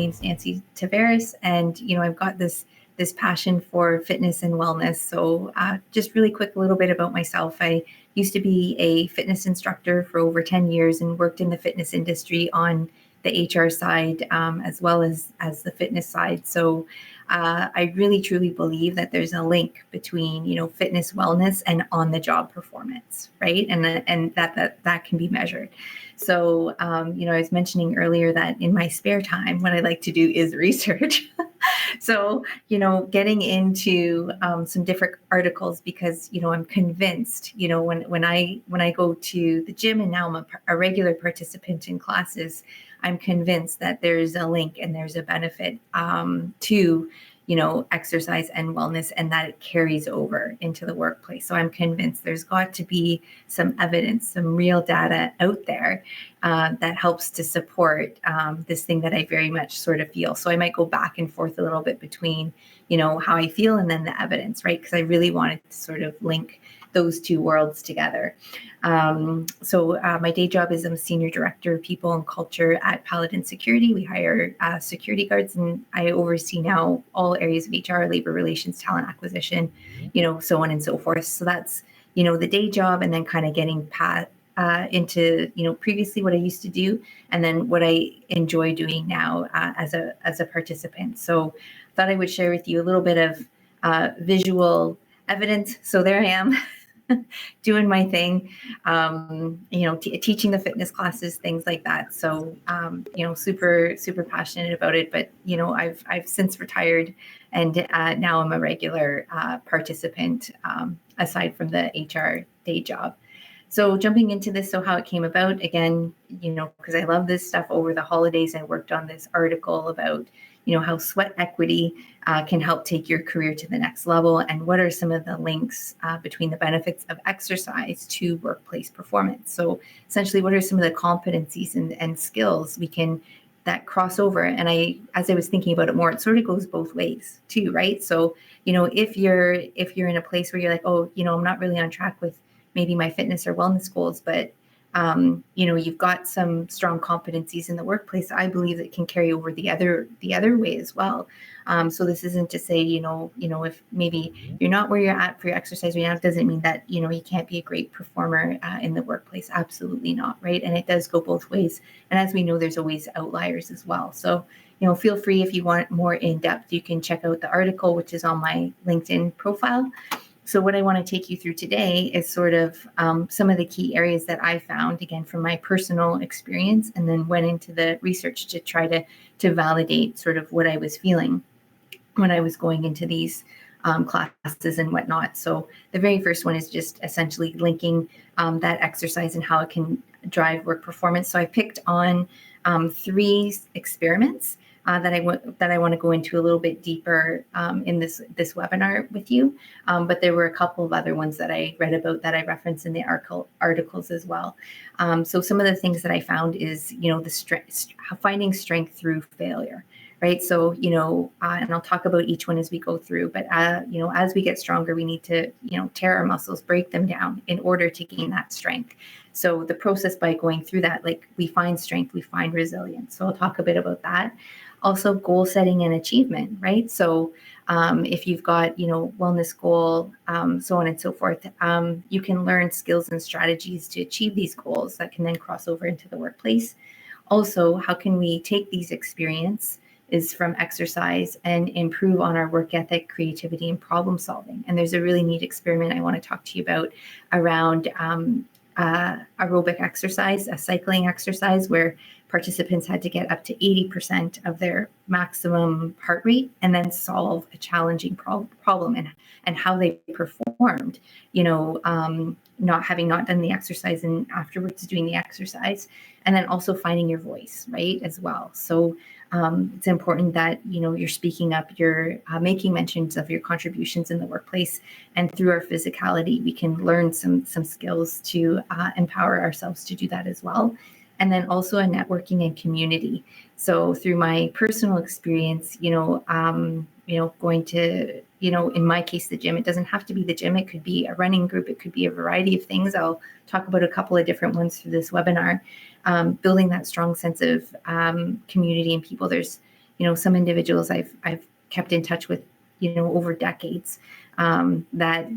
name's Nancy Tavares, and I've got this passion for fitness and wellness. So just really quick, a little bit about myself. I used to be a fitness instructor for over 10 years and worked in the fitness industry on the HR side, as well as the fitness side. So I really truly believe that there's a link between fitness, wellness, and on the job performance, right? And that can be measured. So I was mentioning earlier that in my spare time, what I like to do is research. So getting into some different articles, because I'm convinced when I go to the gym, and now I'm a regular participant in classes, I'm convinced that there's a link and there's a benefit to exercise and wellness, and that it carries over into the workplace. So I'm convinced there's got to be some evidence, some real data out there that helps to support this thing that I very much sort of feel. So I might go back and forth a little bit between, how I feel and then the evidence, right? Because I really wanted to sort of link those two worlds together. So my day job is I'm a senior director of people and culture at Paladin Security. We hire security guards, and I oversee now all areas of HR, labor relations, talent acquisition, so on and so forth. So that's, the day job, and then kind of getting into, previously what I used to do, and then what I enjoy doing now as a participant. So I thought I would share with you a little bit of visual evidence. So there I am. Doing my thing, teaching the fitness classes, things like that. So, super, super passionate about it. But, I've since retired, and now I'm a regular participant, aside from the HR day job. So jumping into this, so how it came about, again, because I love this stuff. Over the holidays, I worked on this article about how sweat equity can help take your career to the next level, and what are some of the links between the benefits of exercise to workplace performance. So essentially, what are some of the competencies and skills that cross over? And as I was thinking about it more, it sort of goes both ways too, right? So, if you're in a place where you're like, oh, I'm not really on track with maybe my fitness or wellness goals, but you've got some strong competencies in the workplace, I believe that can carry over the other way as well. So this isn't to say, if maybe you're not where you're at for your exercise right now, it doesn't mean that, you can't be a great performer in the workplace. Absolutely not. Right. And it does go both ways. And as we know, there's always outliers as well. So, feel free, if you want more in depth, you can check out the article, which is on my LinkedIn profile. So what I want to take you through today is sort of some of the key areas that I found, again, from my personal experience, and then went into the research to try to validate sort of what I was feeling when I was going into these classes and whatnot. So the very first one is just essentially linking that exercise and how it can drive work performance. So I picked on 3 experiments that I want to go into a little bit deeper in this webinar with you. But there were a couple of other ones that I read about that I referenced in the articles as well. So some of the things that I found is, finding strength through failure, right? So, and I'll talk about each one as we go through, but, as we get stronger, we need to, tear our muscles, break them down in order to gain that strength. So the process by going through that, like, we find strength, we find resilience. So I'll talk a bit about that. Also, goal setting and achievement, right? So if you've got, wellness goal, so on and so forth, you can learn skills and strategies to achieve these goals that can then cross over into the workplace. Also, how can we take these experiences from exercise and improve on our work ethic, creativity, and problem solving? And there's a really neat experiment I want to talk to you about around aerobic exercise, a cycling exercise, where participants had to get up to 80% of their maximum heart rate and then solve a challenging problem, and how they performed, not done the exercise and afterwards doing the exercise, and then also finding your voice, right, as well. So it's important that, you're speaking up, you're making mentions of your contributions in the workplace, and through our physicality, we can learn some skills to empower ourselves to do that as well. And then also a networking and community. So through my personal experience, going to, in my case, the gym, it doesn't have to be the gym. It could be a running group. It could be a variety of things. I'll talk about a couple of different ones through this webinar. Building that strong sense of community and people. There's, some individuals I've kept in touch with, over decades, that,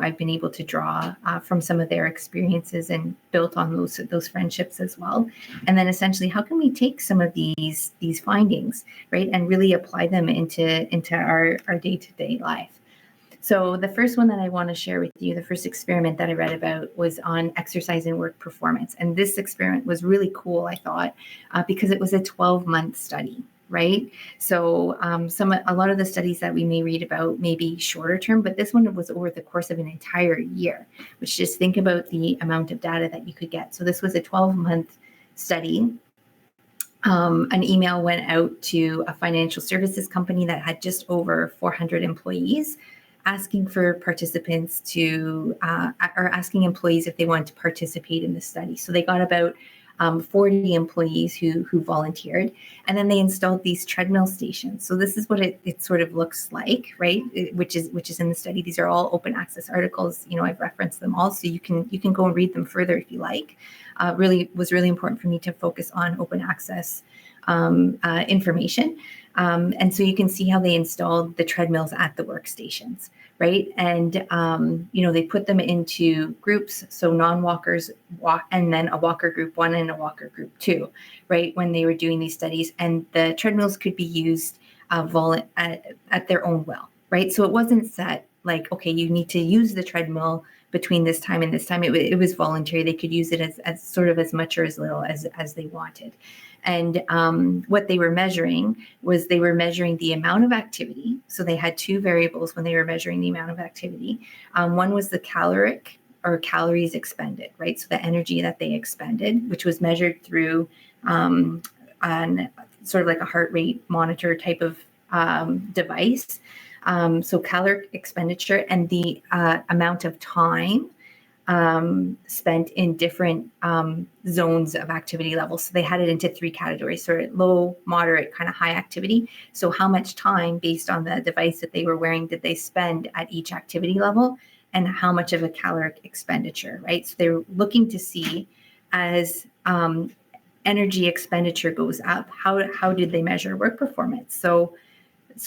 I've been able to draw from some of their experiences and built on those friendships as well. And then essentially, how can we take some of these findings, right, and really apply them into our day-to-day life? So the first one that I want to share with you, the first experiment that I read about, was on exercise and work performance. And this experiment was really cool, I thought, because it was a 12-month study, right? So a lot of the studies that we may read about may be shorter term, but this one was over the course of an entire year, which, just think about the amount of data that you could get. So this was a 12-month study. An email went out to a financial services company that had just over 400 employees, asking for participants or asking employees if they wanted to participate in the study. So they got about 40 employees who volunteered, and then they installed these treadmill stations. So this is what it sort of looks like, right? Which is in the study. These are all open access articles. I've referenced them all, so you can go and read them further if you like. Was really important for me to focus on open access information. And so you can see how they installed the treadmills at the workstations, right? And, they put them into groups. So non-walkers walk, and then a walker group 1 and a walker group 2, right? When they were doing these studies, and the treadmills could be used at their own will, right? So it wasn't set like, okay, you need to use the treadmill between this time and this time. It was voluntary. They could use it as sort of as much or as little as they wanted. And what they were measuring was the amount of activity. So they had two variables when they were measuring the amount of activity. One was the caloric or calories expended, right? So the energy that they expended, which was measured through on sort of like a heart rate monitor type of device. So caloric expenditure and the amount of time spent in different zones of activity levels. So they had it into 3 categories, sort of low, moderate, kind of high activity. So how much time, based on the device that they were wearing, did they spend at each activity level, and how much of a caloric expenditure, right? So they're looking to see, as energy expenditure goes up, how did they measure work performance? So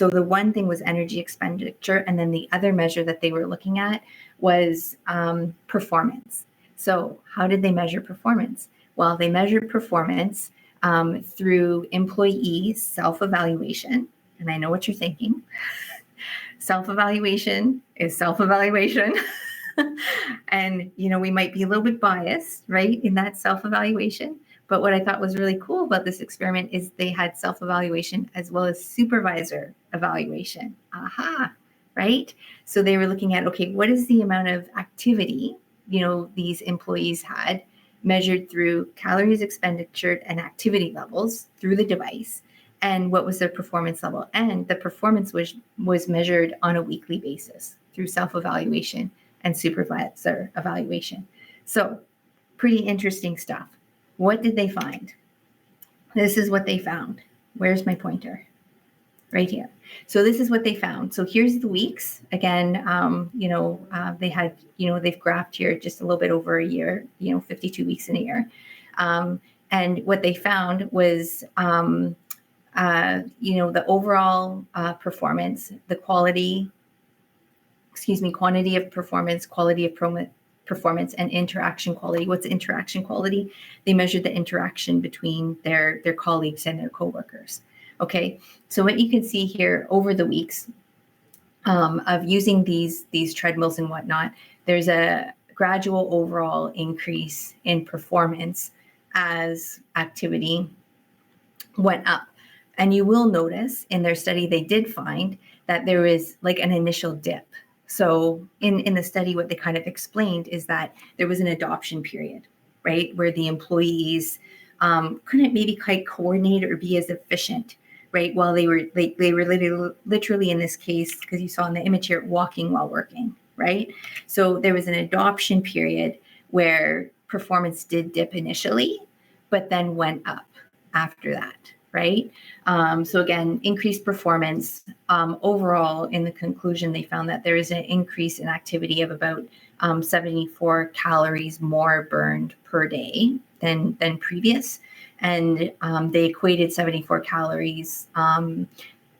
the one thing was energy expenditure, and then the other measure that they were looking at was performance. So how did they measure performance? Well, they measured performance through employee self-evaluation. And I know what you're thinking. Self-evaluation is self-evaluation. And, we might be a little bit biased, right, in that self-evaluation. But what I thought was really cool about this experiment is they had self-evaluation as well as supervisor evaluation. Aha, right? So they were looking at, okay, what is the amount of activity, these employees had, measured through calories expenditure and activity levels through the device, and what was their performance level. And the performance was measured on a weekly basis through self-evaluation and supervisor evaluation. So pretty interesting stuff. What did they find? This is what they found. Where's my pointer? Right here. So this is what they found. So here's the weeks. Again, they had, they've graphed here just a little bit over a year, 52 weeks in a year. And what they found was, the overall performance, the quantity of performance, quality of performance, and interaction quality. What's interaction quality? They measured the interaction between their colleagues and their coworkers. Okay, so what you can see here over the weeks of using these treadmills and whatnot, there's a gradual overall increase in performance as activity went up. And you will notice in their study, they did find that there is like an initial dip. So in the study, what they kind of explained is that there was an adoption period, right, where the employees couldn't maybe quite coordinate or be as efficient, right, while they were literally in this case, because you saw in the image here, walking while working, right? So there was an adoption period where performance did dip initially, but then went up after that. Right. So again, increased performance. Overall, in the conclusion, they found that there is an increase in activity of about 74 calories more burned per day than previous. and they equated 74 calories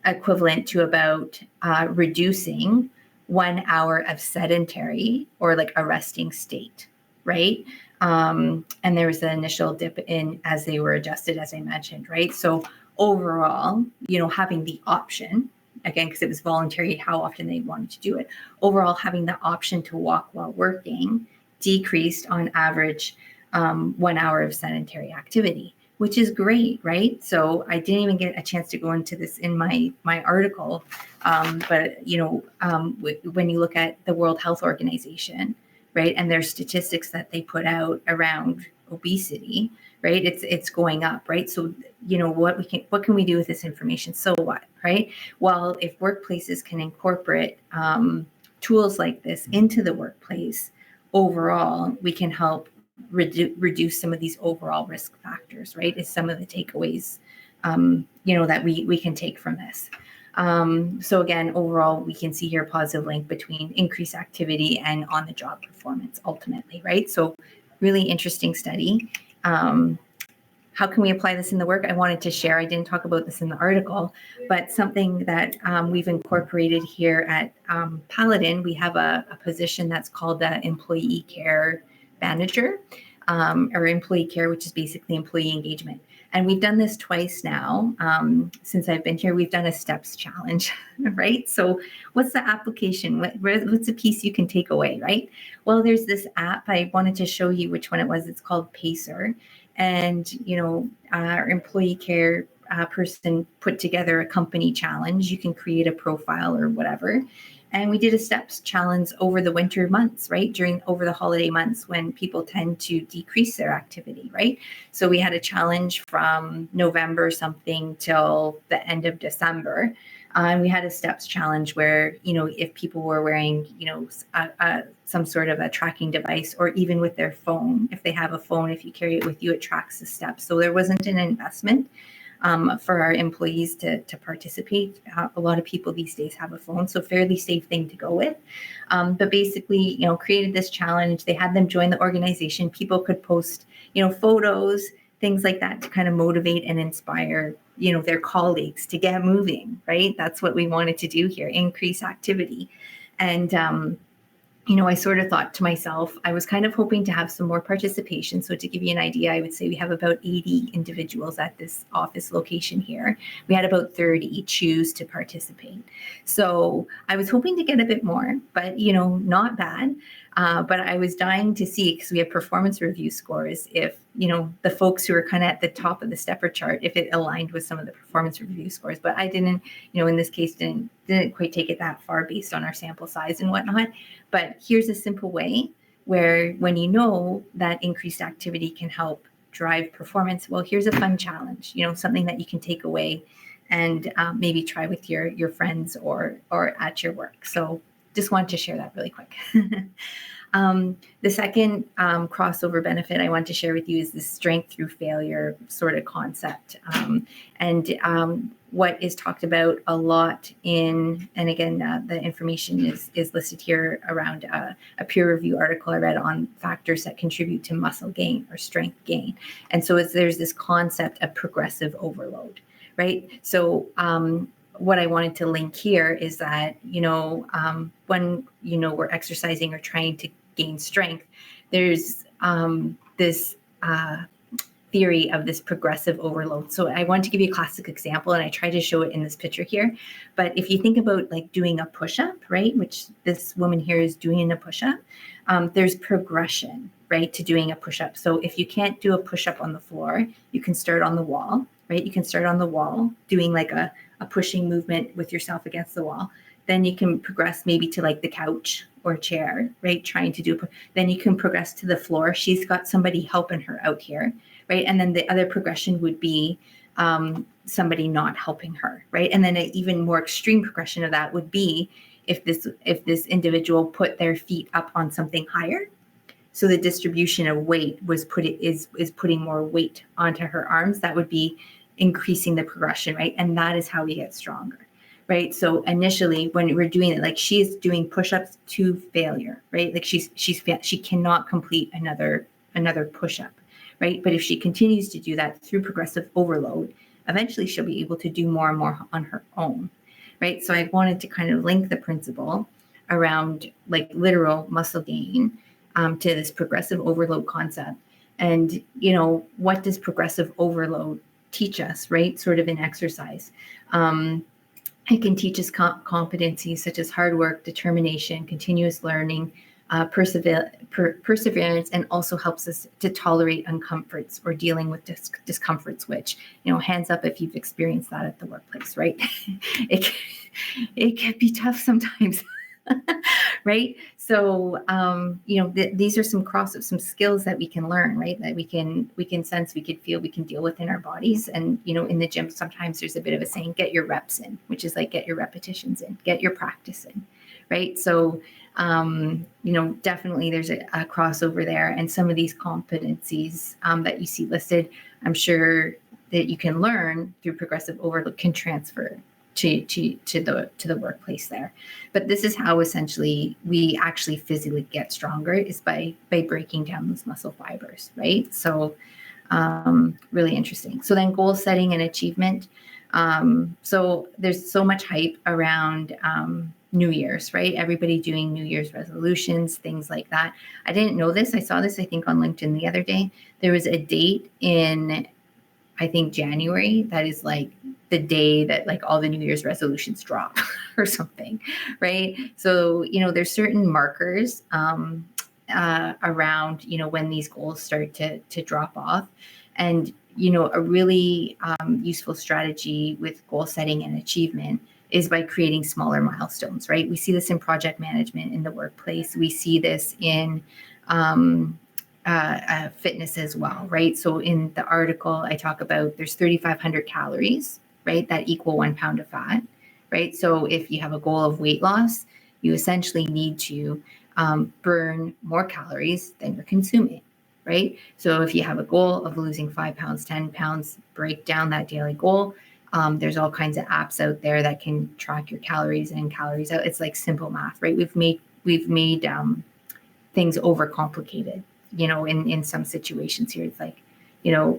equivalent to about reducing 1 hour of sedentary or like a resting state, right? And there was an initial dip in as they were adjusted, as I mentioned, right? So overall, having the option, again, because it was voluntary how often they wanted to do it, overall having the option to walk while working decreased on average 1 hour of sedentary activity, which is great, right? So I didn't even get a chance to go into this in my article, but when you look at the World Health Organization, right, and their statistics that they put out around obesity, right, it's going up, right? So what can we do with this information? So what, right? Well, if workplaces can incorporate tools like this into the workplace, overall, we can help reduce some of these overall risk factors, right? Is some of the takeaways, that we can take from this. So again, overall, we can see here a positive link between increased activity and on-the-job performance ultimately, right? So really interesting study. How can we apply this in the work? I wanted to share, I didn't talk about this in the article, but something that we've incorporated here at Paladin, we have a position that's called the Employee Care Manager, or Employee Care, which is basically employee engagement. And we've done this twice now. Since I've been here, we've done a STEPS challenge, right? So what's the application? What's a piece you can take away, right? Well, there's this app. I wanted to show you which one it was. It's called Pacer. And, our employee care person put together a company challenge. You can create a profile or whatever. And we did a STEPS challenge over the winter months, right? Over the holiday months when people tend to decrease their activity, right? So we had a challenge from November something till the end of December. And we had a STEPS challenge where, if people were wearing, some sort of a tracking device, or even with their phone, if they have a phone, if you carry it with you, it tracks the steps. So there wasn't an investment for our employees to participate. A lot of people these days have a phone, so fairly safe thing to go with. But basically, created this challenge. They had them join the organization. People could post, photos, things like that to kind of motivate and inspire, their colleagues to get moving, right? That's what we wanted to do here, increase activity. And, I sort of thought to myself, I was kind of hoping to have some more participation. So to give you an idea, I would say we have about 80 individuals at this office location here. We had about 30 choose to participate. So I was hoping to get a bit more, but, not bad. But I was dying to see, because we have performance review scores, if, the folks who are kind of at the top of the stepper chart, if it aligned with some of the performance review scores. But I didn't, in this case, didn't quite take it that far based on our sample size and whatnot. But here's a simple way where when that increased activity can help drive performance, well, here's a fun challenge, something that you can take away and maybe try with your friends or at your work. So just wanted to share that really quick. The second crossover benefit I want to share with you is the strength through failure sort of concept. And what is talked about a lot and again, the information is listed here around a peer review article I read on factors that contribute to muscle gain or strength gain. And so there's this concept of progressive overload, right? So what I wanted to link here is that, when, we're exercising or trying to gain strength, there's this theory of this progressive overload. So I want to give you a classic example, and I try to show it in this picture here. But if you think about like doing a push-up, right, which this woman here is doing in a push-up, there's progression, right, to doing a push-up. So if you can't do a push-up on the floor, you can start on the wall, right? You can start on the wall doing like a pushing movement with yourself against the wall. Then you can progress maybe to like the couch or chair, right? Trying to do, then you can progress to the floor. She's got somebody helping her out here, right? And then the other progression would be somebody not helping her, right? And then an even more extreme progression of that would be if this individual put their feet up on something higher. So the distribution of weight is putting more weight onto her arms. That would be increasing the progression, right? And that is how we get stronger, right? So initially when we're doing it, like she is doing push-ups to failure, right? Like she cannot complete another push-up, right? But if she continues to do that through progressive overload, eventually she'll be able to do more and more on her own, right? So I wanted to kind of link the principle around like literal muscle gain to this progressive overload concept. And, what does progressive overload teach us, right? Sort of in exercise. It can teach us competencies such as hard work, determination, continuous learning, perseverance, and also helps us to tolerate uncomforts or dealing with discomforts, which, hands up if you've experienced that at the workplace, right? it can be tough sometimes. Right. So, these are some skills that we can learn, right? That we can sense, we can feel, we can deal with in our bodies. And, in the gym, sometimes there's a bit of a saying, get your reps in, which is like, get your repetitions in, get your practice in. Right. So, definitely there's a crossover there. And some of these competencies that you see listed, I'm sure that you can learn through progressive overload can transfer to the workplace there. But this is how essentially we actually physically get stronger, is by breaking down those muscle fibers, right? So really interesting. So then goal setting and achievement. So there's so much hype around New Year's, right? Everybody doing New Year's resolutions, things like that. I didn't know this. I saw this, I think, on LinkedIn the other day. There was a date in, I think, January that is like the day that like all the New Year's resolutions drop or something, right? So, there's certain markers around, when these goals start to drop off. And, a really useful strategy with goal setting and achievement is by creating smaller milestones, right? We see this in project management in the workplace. We see this in fitness as well, right? So in the article, I talk about there's 3,500 calories, right, that equal 1 pound of fat, right? So if you have a goal of weight loss, you essentially need to burn more calories than you're consuming, right? So if you have a goal of losing 5 pounds, 10 pounds, break down that daily goal. There's all kinds of apps out there that can track your calories in, calories out. It's like simple math, right? We've made things overcomplicated, in some situations here. It's like,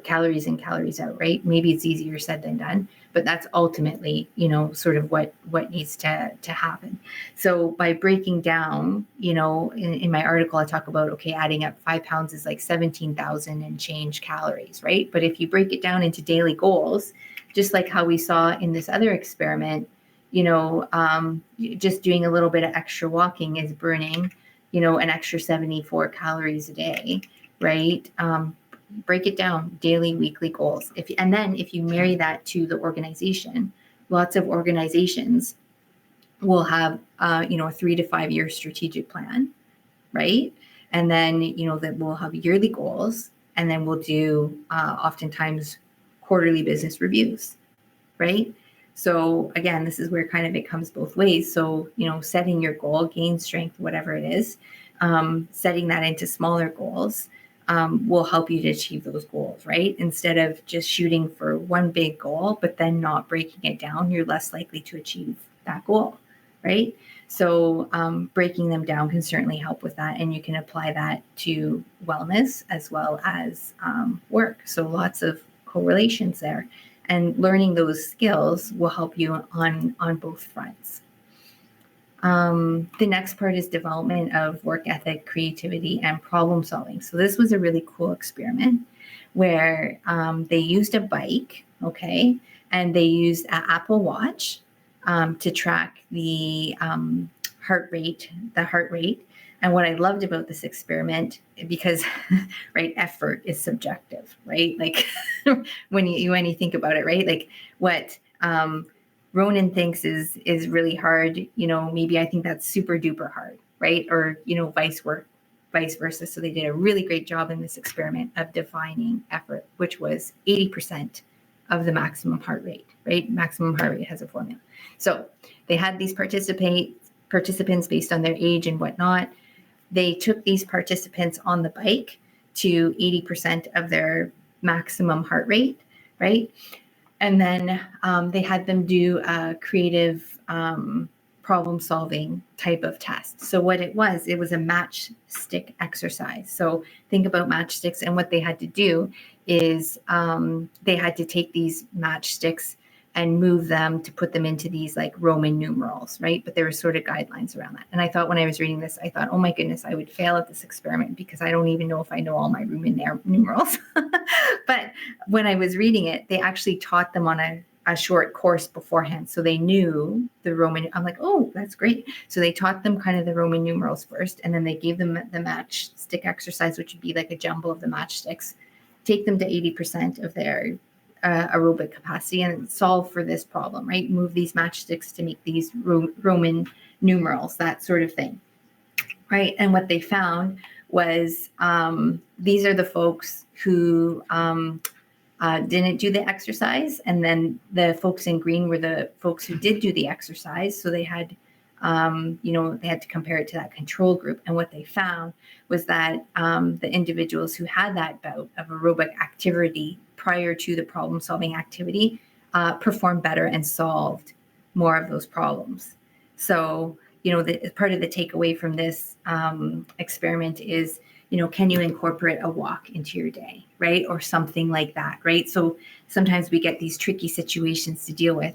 calories in, calories out, right? Maybe it's easier said than done, but that's ultimately, sort of what needs to happen. So by breaking down, in my article, I talk about, okay, adding up 5 pounds is like 17,000 and change calories, right? But if you break it down into daily goals, just like how we saw in this other experiment, just doing a little bit of extra walking is burning, an extra 74 calories a day, right? Break it down, daily, weekly goals. And then if you marry that to the organization, lots of organizations will have, a 3 to 5 year strategic plan, right? And then, that we'll have yearly goals, and then we'll do oftentimes quarterly business reviews, right? So again, this is where kind of it comes both ways. So, setting your goal, gain strength, whatever it is, setting that into smaller goals will help you to achieve those goals, right? Instead of just shooting for one big goal, but then not breaking it down, you're less likely to achieve that goal, right? So breaking them down can certainly help with that. And you can apply that to wellness as well as work. So lots of correlations there. And learning those skills will help you on both fronts. The next part is development of work ethic, creativity, and problem solving. So this was a really cool experiment where they used a bike, okay, and they used an Apple Watch to track the heart rate. And what I loved about this experiment, because right, effort is subjective, right? Like when you think about it, right? Like what Ronan thinks is really hard, maybe I think that's super duper hard, right? Or vice versa. So they did a really great job in this experiment of defining effort, which was 80% of the maximum heart rate, right? Maximum heart rate has a formula. So they had these participants based on their age and whatnot. They took these participants on the bike to 80% of their maximum heart rate, right? And then they had them do a creative problem solving type of test. So what it was a matchstick exercise. So think about matchsticks, and what they had to do is they had to take these matchsticks and move them to put them into these like Roman numerals, right? But there were sort of guidelines around that. And I thought when I was reading this, I thought, oh my goodness, I would fail at this experiment because I don't even know if I know all my Roman numerals. But when I was reading it, they actually taught them on a short course beforehand. So they knew the Roman, I'm like, oh, that's great. So they taught them kind of the Roman numerals first, and then they gave them the matchstick exercise, which would be like a jumble of the matchsticks, take them to 80% of their aerobic capacity and solve for this problem, right? Move these matchsticks to make these Roman numerals, that sort of thing, right? And what they found was these are the folks who didn't do the exercise, and then the folks in green were the folks who did do the exercise. So they had, they had to compare it to that control group. And what they found was that the individuals who had that bout of aerobic activity prior to the problem-solving activity performed better and solved more of those problems. So, part of the takeaway from this experiment is, can you incorporate a walk into your day, right? Or something like that, right? So sometimes we get these tricky situations to deal with,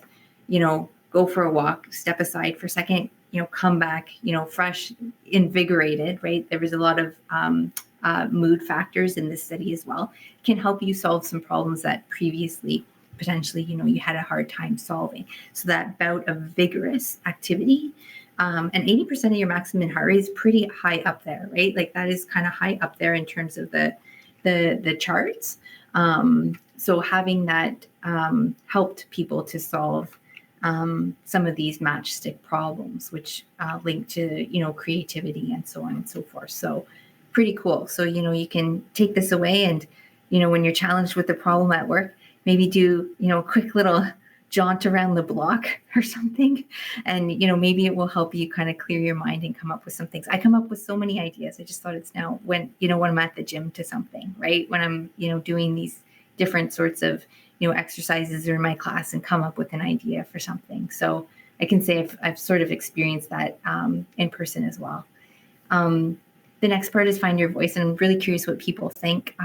go for a walk, step aside for a second, come back, fresh, invigorated, right? There was a lot of mood factors in this study as well, can help you solve some problems that previously potentially, you had a hard time solving. So that bout of vigorous activity, and 80% of your maximum heart rate is pretty high up there, right? Like that is kind of high up there in terms of the charts. So having that helped people to solve some of these matchstick problems, which link to, creativity and so on and so forth. So pretty cool. So, you can take this away and, when you're challenged with the problem at work, maybe do, a quick little jaunt around the block or something. And, maybe it will help you kind of clear your mind and come up with some things. I come up with so many ideas. I just thought it's now when I'm at the gym to something, right? When I'm, doing these different sorts of, exercises or in my class and come up with an idea for something. So I can say I've sort of experienced that in person as well. The next part is find your voice, and I'm really curious what people think.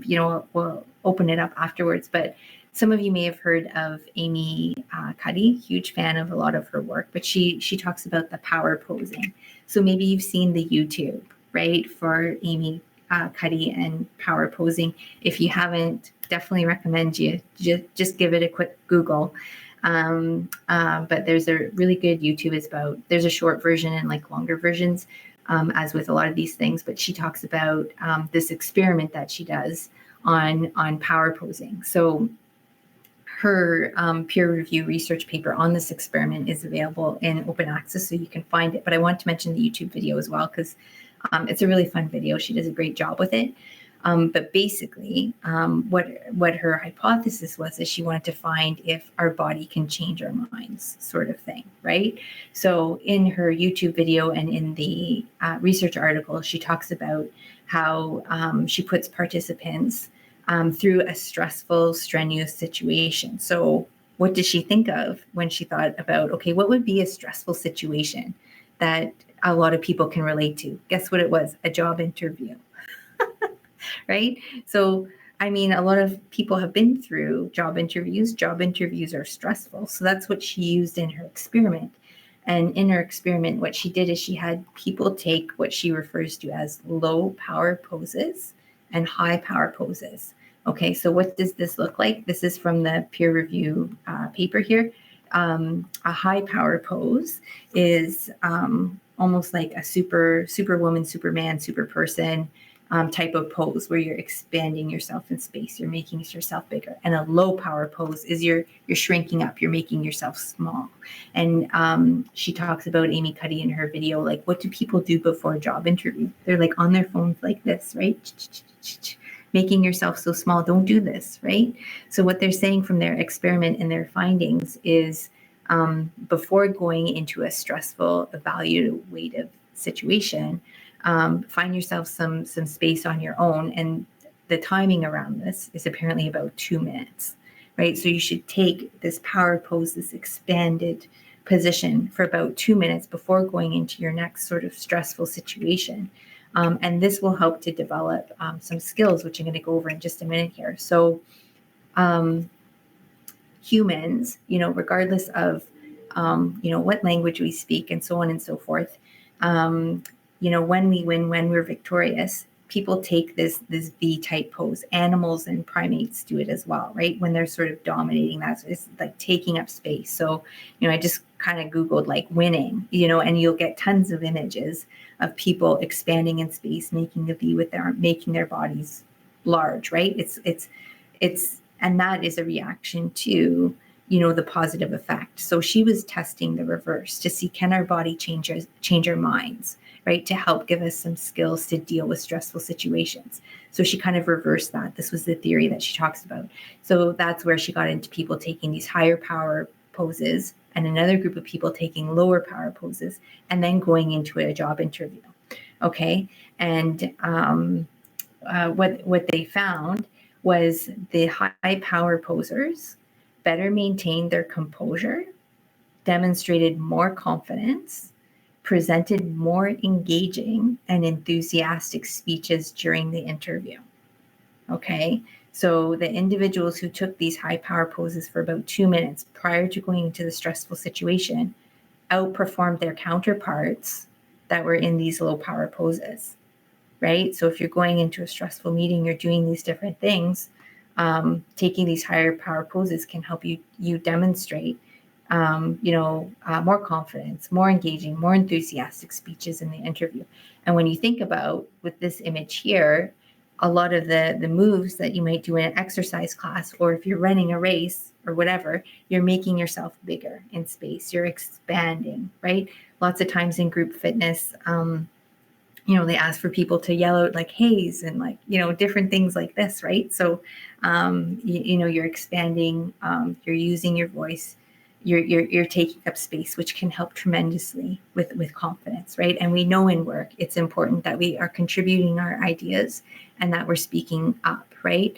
We'll open it up afterwards, but some of you may have heard of Amy Cuddy, huge fan of a lot of her work, but she talks about the power posing. So maybe you've seen the YouTube, right, for Amy Cuddy and power posing. If you haven't, definitely recommend you just give it a quick Google. But there's a really good YouTube. There's a short version and like longer versions, as with a lot of these things. But she talks about this experiment that she does on power posing. So her peer review research paper on this experiment is available in open access, so you can find it. But I want to mention the YouTube video as well, because it's a really fun video. She does a great job with it. But basically, what her hypothesis was is she wanted to find if our body can change our minds, sort of thing, right? So in her YouTube video and in the research article, she talks about how she puts participants through a stressful, strenuous situation. So what did she think of when she thought about, okay, what would be a stressful situation that a lot of people can relate to? Guess what it was? A job interview. Right? So, a lot of people have been through job interviews. Job interviews are stressful. So that's what she used in her experiment. And in her experiment, what she did is she had people take what she refers to as low power poses and high power poses. Okay, so what does this look like? This is from the peer review paper here. A high power pose is almost like a superwoman, superman, super person type of pose where you're expanding yourself in space, you're making yourself bigger. And a low power pose is you're shrinking up, you're making yourself small. And she talks about Amy Cuddy in her video, like, what do people do before a job interview? They're like on their phones like this, right? Making yourself so small. Don't do this, right? So what they're saying from their experiment and their findings is before going into a stressful, evaluative situation, find yourself some space on your own. And the timing around this is apparently about 2 minutes, right? So you should take this power pose, this expanded position for about 2 minutes before going into your next sort of stressful situation. And this will help to develop some skills, which I'm going to go over in just a minute here. So humans, regardless of, what language we speak and so on and so forth, when we win, when we're victorious, people take this V-type pose. Animals and primates do it as well, right? When they're sort of dominating, it's like taking up space. So, I just kind of Googled like winning, and you'll get tons of images of people expanding in space, making a V making their bodies large, right? And that is a reaction to, the positive effect. So she was testing the reverse to see, can our body change our minds, right? To help give us some skills to deal with stressful situations. So she kind of reversed that. This was the theory that she talks about. So that's where she got into people taking these higher power poses and another group of people taking lower power poses and then going into a job interview. Okay. And what they found was the high power posers better maintained their composure, demonstrated more confidence, presented more engaging and enthusiastic speeches during the interview. Okay, so the individuals who took these high power poses for about 2 minutes prior to going into the stressful situation outperformed their counterparts that were in these low power poses, right? So if you're going into a stressful meeting, you're doing these different things, taking these higher power poses can help you demonstrate more confidence, more engaging, more enthusiastic speeches in the interview. And when you think about with this image here, a lot of the moves that you might do in an exercise class, or if you're running a race or whatever, you're making yourself bigger in space. You're expanding, right? Lots of times in group fitness, they ask for people to yell out like haze and like, different things like this, right? So, you're expanding, you're using your voice, you're taking up space, which can help tremendously with confidence, right? And we know in work, it's important that we are contributing our ideas and that we're speaking up, right?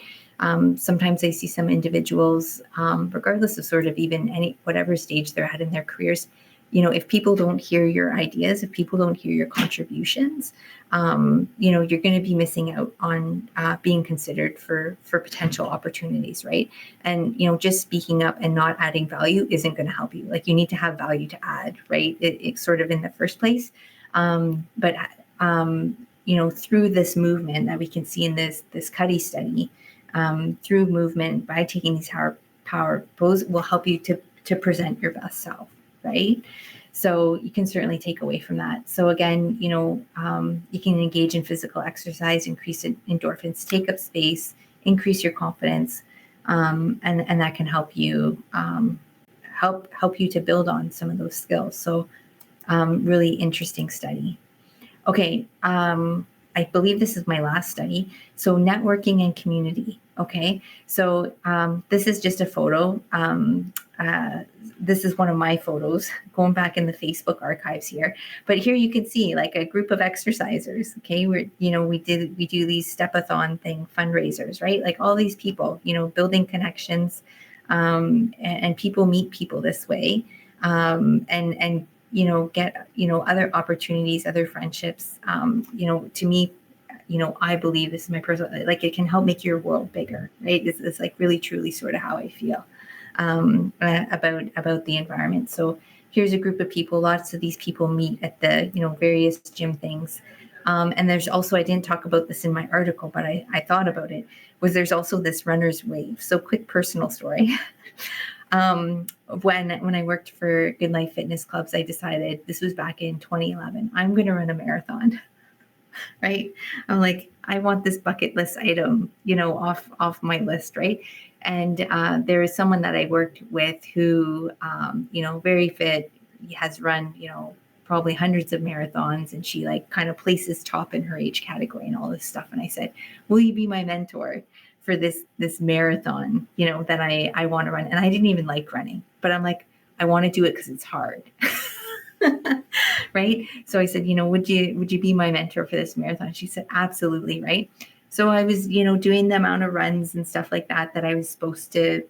Sometimes I see some individuals, regardless of sort of even whatever stage they're at in their careers, if people don't hear your ideas, if people don't hear your contributions, you're going to be missing out on being considered for potential opportunities, right? And, just speaking up and not adding value isn't going to help you. Like you need to have value to add, right? It's sort of in the first place. But through this movement that we can see in this Cuddy study, through movement by taking these power pose will help you to present your best self. Right? So you can certainly take away from that. So again, you can engage in physical exercise, increase endorphins, take up space, increase your confidence, and that can help you help you to build on some of those skills. So really interesting study. Okay, I believe this is my last study. So networking and community. Okay, so this is just a photo. This is one of my photos going back in the Facebook archives here. But here you can see like a group of exercisers. Okay, we do these step-a-thon thing fundraisers, right? Like all these people, building connections, and people meet people this way, and get other opportunities, other friendships. To me, I believe this is my personal, like it can help make your world bigger, right? This is like really truly sort of how I feel about the environment. So here's a group of people. Lots of these people meet at the various gym things. And there's also, I didn't talk about this in my article, but I thought about it, was there's also this runner's wave. So quick personal story. When I worked for Good Life Fitness Clubs, I decided, this was back in 2011, I'm going to run a marathon, right? I'm like, I want this bucket list item, off my list, right? And there is someone that I worked with who, very fit, has run, probably hundreds of marathons, and she like kind of places top in her age category and all this stuff. And I said, will you be my mentor for this marathon, that I want to run? And I didn't even like running, but I'm like, I want to do it because it's hard. Right. So I said, would you be my mentor for this marathon? She said, absolutely. Right. So I was, doing the amount of runs and stuff like that I was supposed to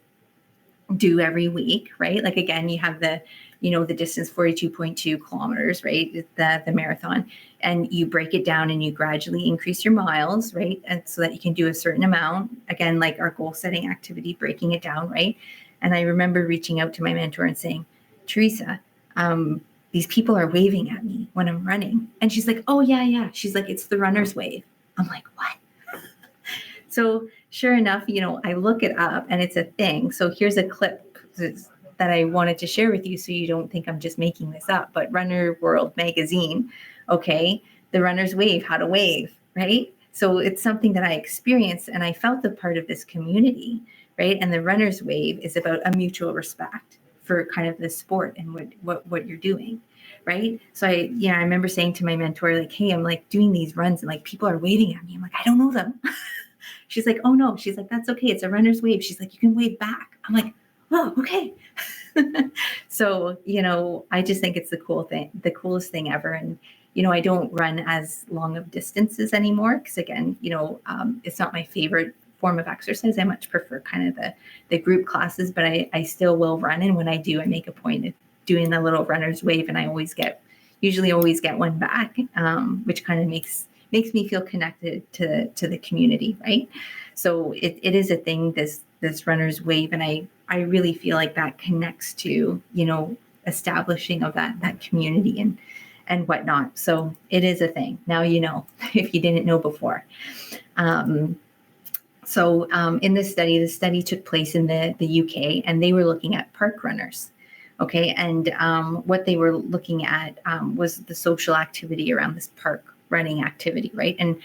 do every week. Right. Like, again, you have the the distance 42.2 kilometers, right? The marathon, and you break it down and you gradually increase your miles, right? And so that you can do a certain amount, again, like our goal setting activity, breaking it down, right? And I remember reaching out to my mentor and saying, Teresa, these people are waving at me when I'm running. And she's like, oh yeah. She's like, it's the runner's wave. I'm like, what? So sure enough, I look it up and it's a thing. So here's a clip that I wanted to share with you so you don't think I'm just making this up. But Runner World magazine, okay, the runner's wave, how to wave, right? So it's something that I experienced and I felt a part of this community, right? And the runner's wave is about a mutual respect for kind of the sport and what you're doing, right? So I remember saying to my mentor, like, hey, I'm like doing these runs and like people are waving at me. I'm like, I don't know them. She's like, oh no. She's like, that's okay. It's a runner's wave. She's like, you can wave back. I'm like, oh, okay. So, I just think it's the coolest thing ever. And, I don't run as long of distances anymore because again, it's not my favorite form of exercise. I much prefer kind of the group classes, but I still will run. And when I do, I make a point of doing the little runner's wave and I usually always get one back, which kind of makes me feel connected to the community, right? So it is a thing, this runner's wave, and I really feel like that connects to establishing of that community and whatnot. So it is a thing. Now if you didn't know before. So in this study, the study took place in the UK, and they were looking at park runners. Okay, and what they were looking at was the social activity around this park running activity, right? And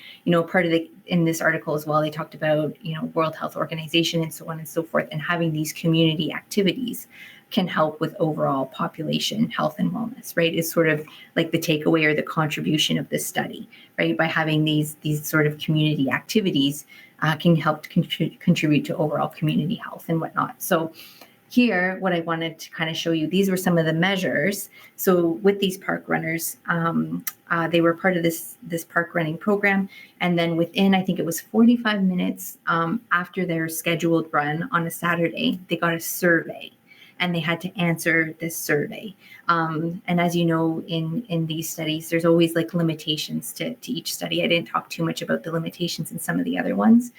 part of in this article as well, they talked about World Health Organization and so on and so forth, and having these community activities can help with overall population health and wellness, right? Is sort of like the takeaway or the contribution of this study, right? By having these sort of community activities can help contribute to overall community health and whatnot. So here, what I wanted to kind of show you, these were some of the measures. So with these park runners, they were part of this park running program. And then within, I think it was 45 minutes after their scheduled run on a Saturday, they got a survey and they had to answer this survey. And as you know, in these studies, there's always like limitations to each study. I didn't talk too much about the limitations in some of the other ones.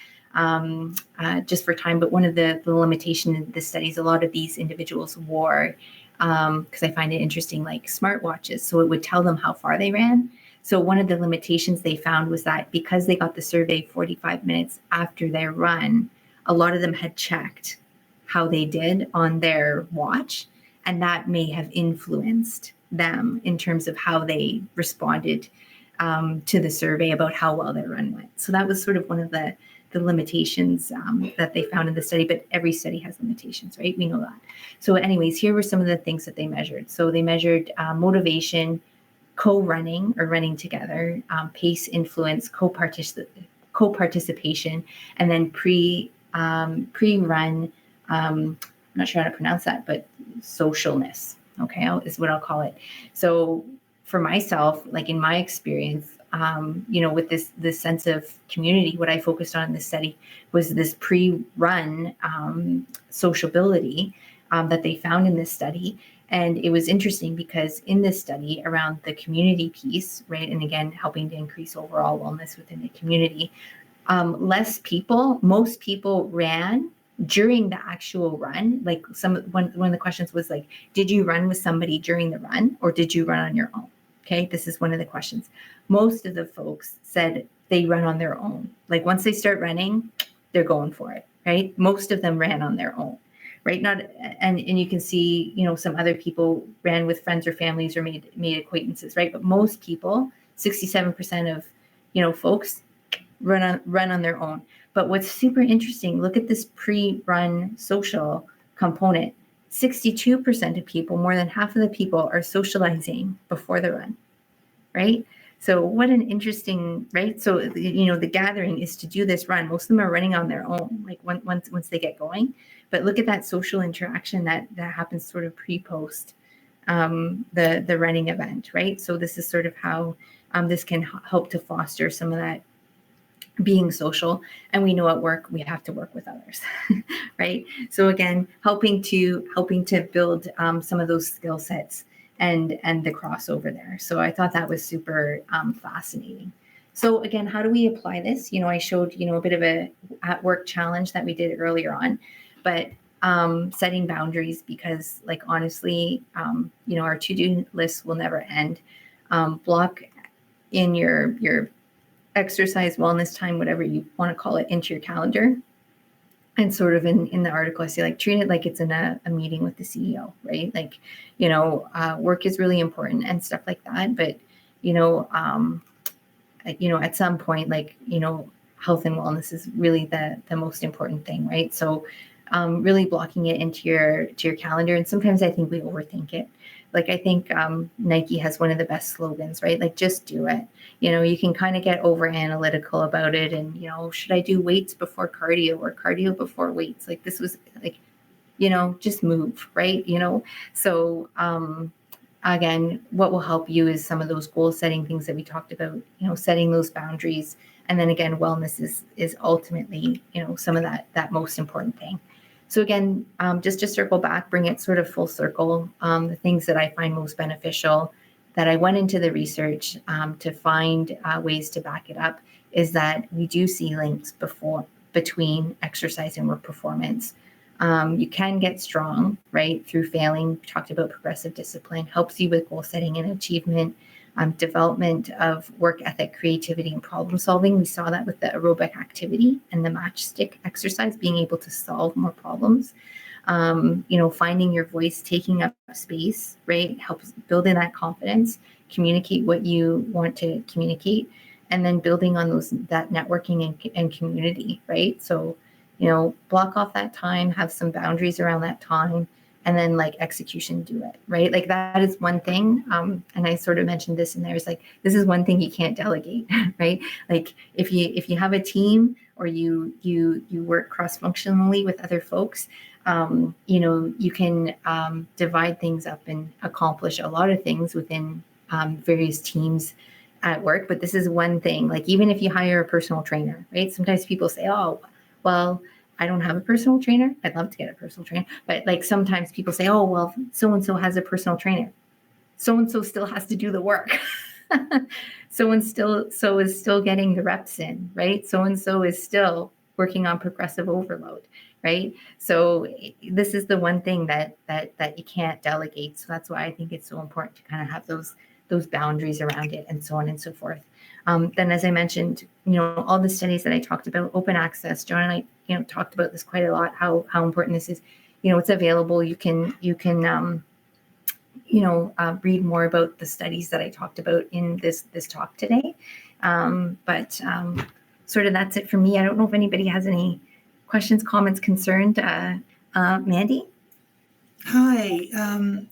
Just for time, but one of the limitations in the studies, a lot of these individuals wore, because I find it interesting, like smartwatches. So it would tell them how far they ran. So one of the limitations they found was that because they got the survey 45 minutes after their run, a lot of them had checked how they did on their watch, and that may have influenced them in terms of how they responded to the survey about how well their run went. So that was sort of one of the limitations that they found in the study, but every study has limitations, right? We know that. So anyways, here were some of the things that they measured. So they measured motivation, co-running or running together, pace, influence, co-participation, and then pre-run, I'm not sure how to pronounce that, but socialness, okay, is what I'll call it. So for myself, like in my experience, with this sense of community, what I focused on in this study was this pre-run sociability that they found in this study. And it was interesting because in this study around the community piece, right, and again, helping to increase overall wellness within the community, most people ran during the actual run. Like one of the questions was like, did you run with somebody during the run or did you run on your own? Okay, this is one of the questions. Most of the folks said they run on their own. Like once they start running, they're going for it, right? Most of them ran on their own, right? And you can see, some other people ran with friends or families or made acquaintances, right? But most people, 67% of, folks run on their own. But what's super interesting, look at this pre-run social component. 62% of people, more than half of the people, are socializing before the run, right? So what an interesting, right? So, the gathering is to do this run. Most of them are running on their own, like once they get going. But look at that social interaction that happens sort of pre-post the running event, right? So this is sort of how this can help to foster some of that being social, and we know at work we have to work with others, right? So again, helping to build some of those skill sets and the crossover there. So I thought that was super fascinating. So again, how do we apply this? I showed a bit of a at work challenge that we did earlier on, but setting boundaries, because like honestly, our to-do list will never end. Block in your exercise, wellness time, whatever you want to call it, into your calendar. And sort of in the article, I say, like, treat it like it's in a meeting with the CEO, right? Like, work is really important and stuff like that. But, at some point, like, health and wellness is really the most important thing, right? So really blocking it into your calendar. And sometimes I think we overthink it. Like, I think Nike has one of the best slogans, right? Like, just do it. You can kind of get over analytical about it. And, should I do weights before cardio or cardio before weights? Like, this was like, just move, right? So again, what will help you is some of those goal setting things that we talked about, setting those boundaries. And then again, wellness is ultimately, some of that most important thing. So again, just to circle back, bring it sort of full circle, the things that I find most beneficial, that I went into the research to find ways to back it up, is that we do see links between exercise and work performance. You can get strong, right, through failing. We talked about progressive discipline, helps you with goal setting and achievement, development of work ethic, creativity, and problem solving. We saw that with the aerobic activity and the matchstick exercise, being able to solve more problems. Finding your voice, taking up space, right, helps build in that confidence, communicate what you want to communicate, and then building on that networking and community, right? So, block off that time, have some boundaries around that time, and then like execution, do it, right? Like, that is one thing. And I sort of mentioned this in there, is like, this is one thing you can't delegate, right? Like, if you have a team, or you work cross-functionally with other folks, you can divide things up and accomplish a lot of things within various teams at work. But this is one thing, like, even if you hire a personal trainer, right? Sometimes people say, oh, well, I don't have a personal trainer. I'd love to get a personal trainer. But like, sometimes people say, oh, well, so-and-so has a personal trainer. So-and-so still has to do the work. So-and-so is still getting the reps in, right? So-and-so is still working on progressive overload, right? So this is the one thing that you can't delegate. So that's why I think it's so important to kind of have those boundaries around it, and so on and so forth. Then, as I mentioned, all the studies that I talked about, open access. John and I, talked about this quite a lot. How important this is. It's available. You can read more about the studies that I talked about in this talk today. But sort of that's it for me. I don't know if anybody has any questions, comments, concerns. Mandy? Hi.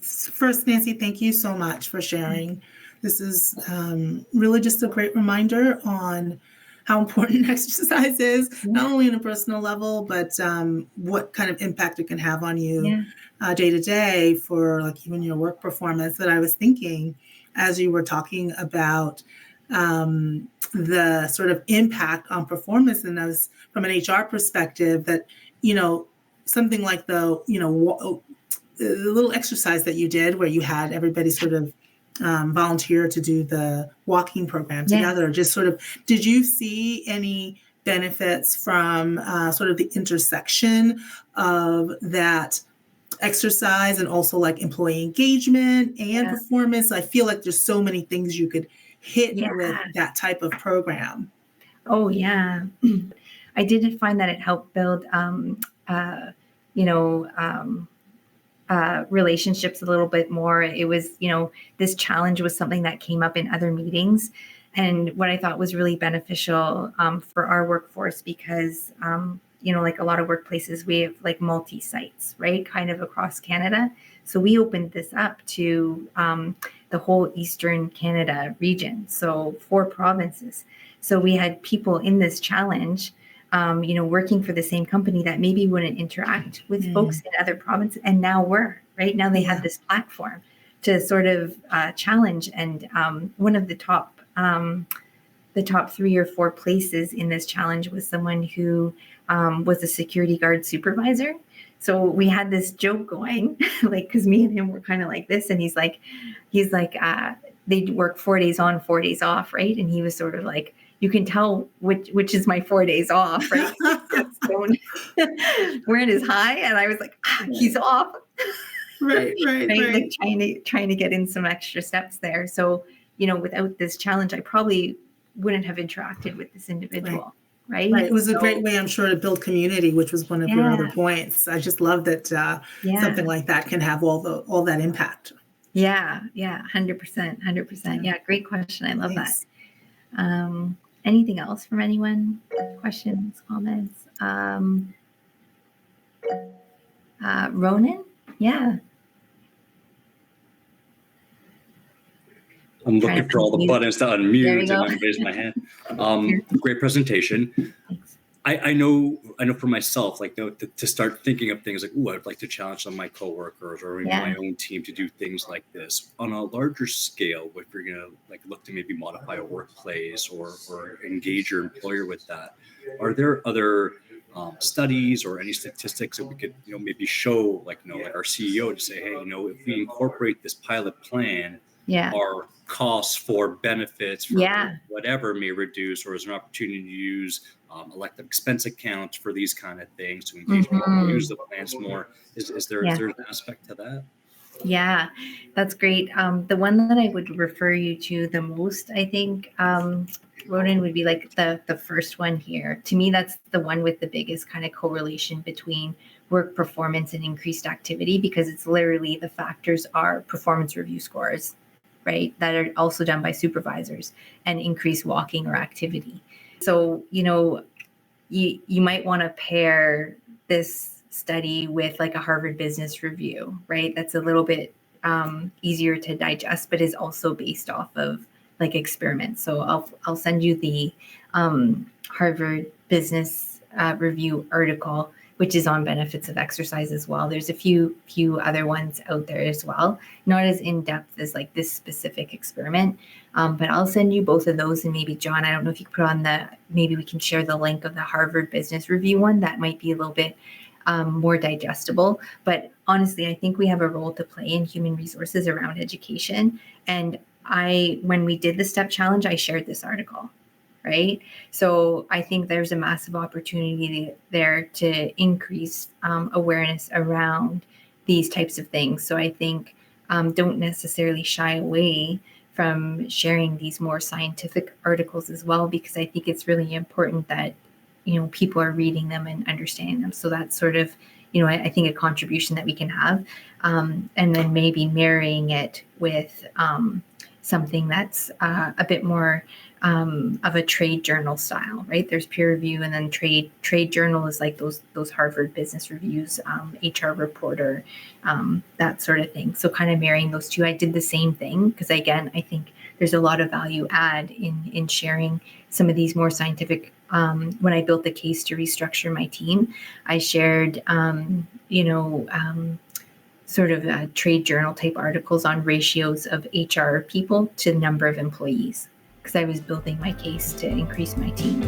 First, Nancy, thank you so much for sharing. This is really just a great reminder on how important exercise is, not only on a personal level, but what kind of impact it can have on you day to day for like even your work performance. That I was thinking as you were talking about the sort of impact on performance, and as from an HR perspective, that something like the little exercise that you did where you had everybody sort of volunteer to do the walking program together. Just sort of, did you see any benefits from sort of the intersection of that exercise and also like employee engagement and performance? I feel like there's so many things you could hit with that type of program. Oh, yeah. I did find that it helped build, relationships a little bit more. It was, this challenge was something that came up in other meetings. And what I thought was really beneficial for our workforce, because, like a lot of workplaces, we have like multi-sites, right? Kind of across Canada. So we opened this up to the whole Eastern Canada region. So 4 provinces. So we had people in this challenge working for the same company that maybe wouldn't interact with folks in other provinces. And now now they have this platform to sort of challenge. And one of the top the top 3 or 4 places in this challenge was someone who was a security guard supervisor. So we had this joke going, like, because me and him were kind of like this, and he's like, they work 4 days on, 4 days off, right? And he was sort of like, you can tell which is my 4 days off, right? Wearing his high, and I was like, he's off. Right. Like trying to get in some extra steps there. So, without this challenge, I probably wouldn't have interacted with this individual. Right. It was a great way, I'm sure, to build community, which was one of your other points. I just love that something like that can have all that impact. Yeah. 100%. Yeah. Great question. I love that. Anything else from anyone? Questions, comments? Ronan? Yeah. I'm looking for all the buttons to unmute and I raise my hand. Great presentation. Thanks. I know for myself, like to start thinking of things like, I'd like to challenge some of my coworkers or my own team to do things like this on a larger scale. If you're gonna look to maybe modify a workplace or engage your employer with that, are there other studies or any statistics that we could maybe show like our CEO to say, hey, if we incorporate this pilot plan, our costs for benefits for whatever may reduce, or is an opportunity to use elective expense accounts for these kind of things to engage people use the plans more. Is there an aspect to that? Yeah, that's great. The one that I would refer you to the most, I think, Ronan, would be like the first one here. To me, that's the one with the biggest kind of correlation between work performance and increased activity, because it's literally the factors are performance review scores, right? That are also done by supervisors, and increased walking or activity. So, you might want to pair this study with like a Harvard Business Review, right? That's a little bit easier to digest, but is also based off of like experiments. So I'll send you the Harvard Business Review article, which is on benefits of exercise as well. There's a few other ones out there as well, not as in depth as like this specific experiment. But I'll send you both of those, and maybe John, I don't know if you could put on maybe we can share the link of the Harvard Business Review one. That might be a little bit more digestible. But honestly, I think we have a role to play in human resources around education. And when we did the STEP challenge, I shared this article, right? So I think there's a massive opportunity there to increase awareness around these types of things. So I think don't necessarily shy away from sharing these more scientific articles as well, because I think it's really important that people are reading them and understanding them. So that's sort of I think a contribution that we can have, and then maybe marrying it with something that's a bit more of a trade journal style, right? There's peer review, and then trade journal is like those Harvard Business Reviews, HR Reporter, that sort of thing. So kind of marrying those two. I did the same thing because, again, I think there's a lot of value add in sharing some of these more scientific. When I built the case to restructure my team, I shared, sort of trade journal type articles on ratios of HR people to the number of employees, because I was building my case to increase my team.